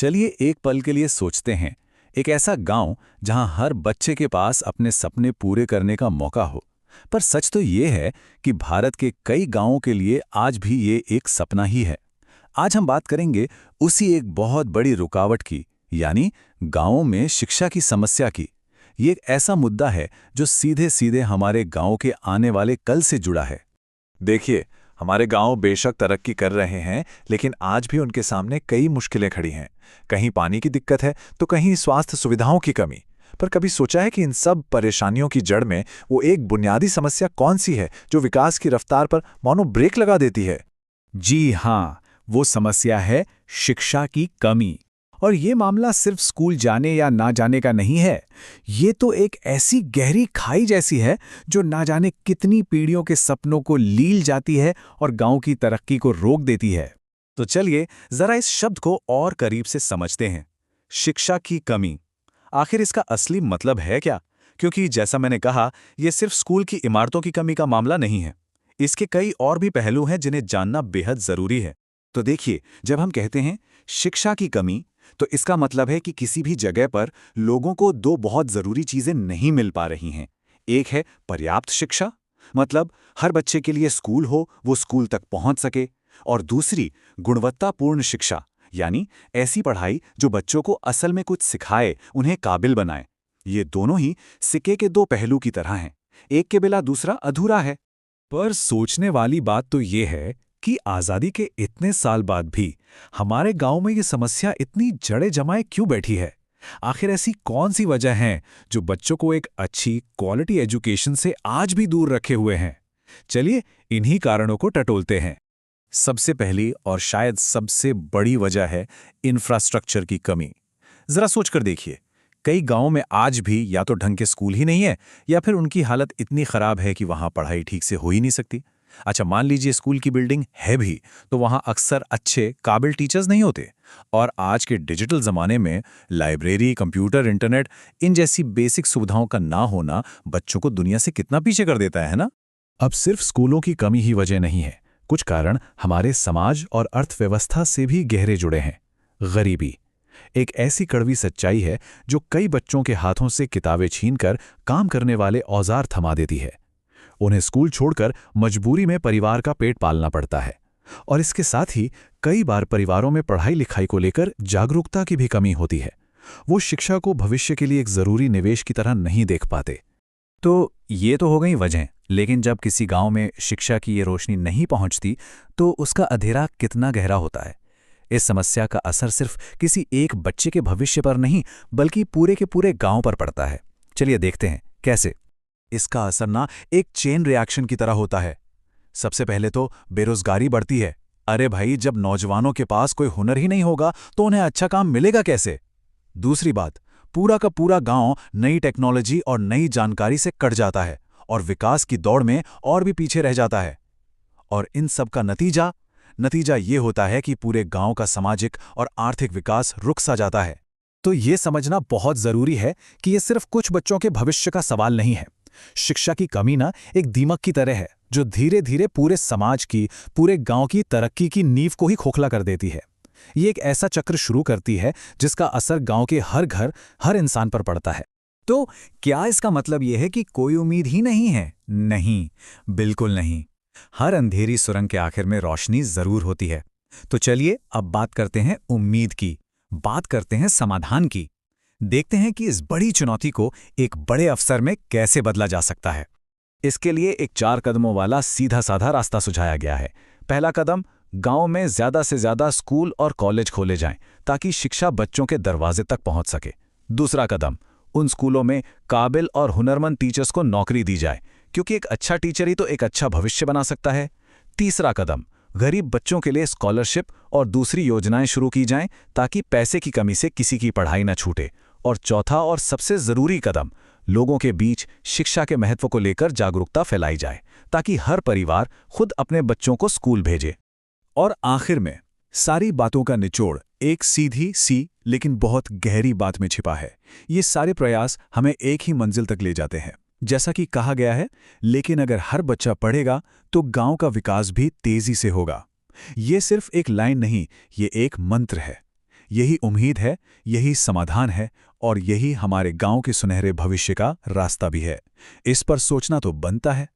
चलिए एक पल के लिए सोचते हैं, एक ऐसा गांव जहां हर बच्चे के पास अपने सपने पूरे करने का मौका हो। पर सच तो ये है कि भारत के कई गांवों के लिए आज भी ये एक सपना ही है। आज हम बात करेंगे उसी एक बहुत बड़ी रुकावट की, यानी गांवों में शिक्षा की समस्या की। ये एक ऐसा मुद्दा है जो सीधे सीधे हमारे गांव के आने वाले कल से जुड़ा है। देखिए, हमारे गांव बेशक तरक्की कर रहे हैं, लेकिन आज भी उनके सामने कई मुश्किलें खड़ी हैं। कहीं पानी की दिक्कत है, तो कहीं स्वास्थ्य सुविधाओं की कमी। पर कभी सोचा है कि इन सब परेशानियों की जड़ में वो एक बुनियादी समस्या कौन सी है जो विकास की रफ्तार पर मानो ब्रेक लगा देती है? जी हाँ, वो समस्या है शिक्षा की कमी। और ये मामला सिर्फ स्कूल जाने या ना जाने का नहीं है। ये तो एक ऐसी गहरी खाई जैसी है जो ना जाने कितनी पीढ़ियों के सपनों को लील जाती है और गांव की तरक्की को रोक देती है। तो चलिए जरा इस शब्द को और करीब से समझते हैं। शिक्षा की कमी, आखिर इसका असली मतलब है क्या? क्योंकि जैसा मैंने कहा, यह सिर्फ स्कूल की इमारतों की कमी का मामला नहीं है। इसके कई और भी पहलू हैं जिन्हें जानना बेहद जरूरी है। तो देखिए, जब हम कहते हैं शिक्षा की कमी, तो इसका मतलब है कि किसी भी जगह पर लोगों को दो बहुत जरूरी चीजें नहीं मिल पा रही हैं। एक है पर्याप्त शिक्षा, मतलब हर बच्चे के लिए स्कूल हो, वो स्कूल तक पहुंच सके। और दूसरी गुणवत्तापूर्ण शिक्षा, यानी ऐसी पढ़ाई जो बच्चों को असल में कुछ सिखाए, उन्हें काबिल बनाए। ये दोनों ही सिक्के के दो पहलू की तरह हैं। एक के बिना दूसरा अधूरा है। पर सोचने वाली बात तो ये है कि आज़ादी के इतने साल बाद भी हमारे गांव में ये समस्या इतनी जड़े जमाए क्यों बैठी है? आखिर ऐसी कौन सी वजह है जो बच्चों को एक अच्छी क्वालिटी एजुकेशन से आज भी दूर रखे हुए हैं? चलिए इन्हीं कारणों को टटोलते हैं। सबसे पहली और शायद सबसे बड़ी वजह है इंफ्रास्ट्रक्चर की कमी। जरा सोचकर देखिए, कई गांवों में आज भी या तो ढंग के स्कूल ही नहीं है, या फिर उनकी हालत इतनी खराब है कि वहां पढ़ाई ठीक से हो ही नहीं सकती। अच्छा, मान लीजिए स्कूल की बिल्डिंग है भी, तो वहां अक्सर अच्छे काबिल टीचर्स नहीं होते। और आज के डिजिटल जमाने में लाइब्रेरी, कंप्यूटर, इंटरनेट, इन जैसी बेसिक सुविधाओं का ना होना बच्चों को दुनिया से कितना पीछे कर देता है ना? अब सिर्फ स्कूलों की कमी ही वजह नहीं है। कुछ कारण हमारे समाज और अर्थव्यवस्था से भी गहरे जुड़े हैं। गरीबी एक ऐसी कड़वी सच्चाई है जो कई बच्चों के हाथों से किताबें छीनकर काम करने वाले औजार थमा देती है। उन्हें स्कूल छोड़कर मजबूरी में परिवार का पेट पालना पड़ता है। और इसके साथ ही कई बार परिवारों में पढ़ाई लिखाई को लेकर जागरूकता की भी कमी होती है। वो शिक्षा को भविष्य के लिए एक जरूरी निवेश की तरह नहीं देख पाते। तो ये तो हो गई वजह, लेकिन जब किसी गांव में शिक्षा की ये रोशनी नहीं पहुंचती, तो उसका अंधेरा कितना गहरा होता है। इस समस्या का असर सिर्फ किसी एक बच्चे के भविष्य पर नहीं, बल्कि पूरे के पूरे गांव पर पड़ता है। चलिए देखते हैं कैसे। इसका असर ना एक चेन रिएक्शन की तरह होता है। सबसे पहले तो बेरोजगारी बढ़ती है। अरे भाई, जब नौजवानों के पास कोई हुनर ही नहीं होगा तो उन्हें अच्छा काम मिलेगा कैसे? दूसरी बात, पूरा का पूरा गांव नई टेक्नोलॉजी और नई जानकारी से कट जाता है और विकास की दौड़ में और भी पीछे रह जाता है। और इन सब का नतीजा ये होता है कि पूरे गांव का सामाजिक और आर्थिक विकास रुक सा जाता है। तो ये समझना बहुत जरूरी है कि ये सिर्फ कुछ बच्चों के भविष्य का सवाल नहीं है। शिक्षा की कमी ना एक दीमक की तरह है जो धीरे धीरे पूरे समाज की, पूरे गांव की तरक्की की नींव को ही खोखला कर देती है। ये एक ऐसा चक्र शुरू करती है जिसका असर गांव के हर घर, हर इंसान पर पड़ता है। तो क्या इसका मतलब यह है कि कोई उम्मीद ही नहीं है? नहीं, बिल्कुल नहीं। हर अंधेरी सुरंग के आखिर में रोशनी जरूर होती है। तो चलिए अब बात करते हैं उम्मीद की, बात करते हैं समाधान की। देखते हैं कि इस बड़ी चुनौती को एक बड़े अवसर में कैसे बदला जा सकता है। इसके लिए एक 4 कदमों वाला सीधा साधा रास्ता सुझाया गया है। पहला कदम, गांव में ज्यादा से ज्यादा स्कूल और कॉलेज खोले जाएं ताकि शिक्षा बच्चों के दरवाजे तक पहुंच सके। दूसरा कदम, उन स्कूलों में काबिल और हुनरमंद टीचर्स को नौकरी दी जाए, क्योंकि एक अच्छा टीचर ही तो एक अच्छा भविष्य बना सकता है। तीसरा कदम, गरीब बच्चों के लिए स्कॉलरशिप और दूसरी योजनाएं शुरू की जाएं ताकि पैसे की कमी से किसी की पढ़ाई न छूटे। और चौथा और सबसे जरूरी कदम, लोगों के बीच शिक्षा के महत्व को लेकर जागरूकता फैलाई जाए ताकि हर परिवार खुद अपने बच्चों को स्कूल भेजे। और आखिर में सारी बातों का निचोड़ एक सीधी सी लेकिन बहुत गहरी बात में छिपा है। ये सारे प्रयास हमें एक ही मंजिल तक ले जाते हैं। जैसा कि कहा गया है, लेकिन अगर हर बच्चा पढ़ेगा तो गांव का विकास भी तेजी से होगा। ये सिर्फ एक लाइन नहीं, ये एक मंत्र है। यही उम्मीद है, यही समाधान है और यही हमारे गांव के सुनहरे भविष्य का रास्ता भी है। इस पर सोचना तो बनता है।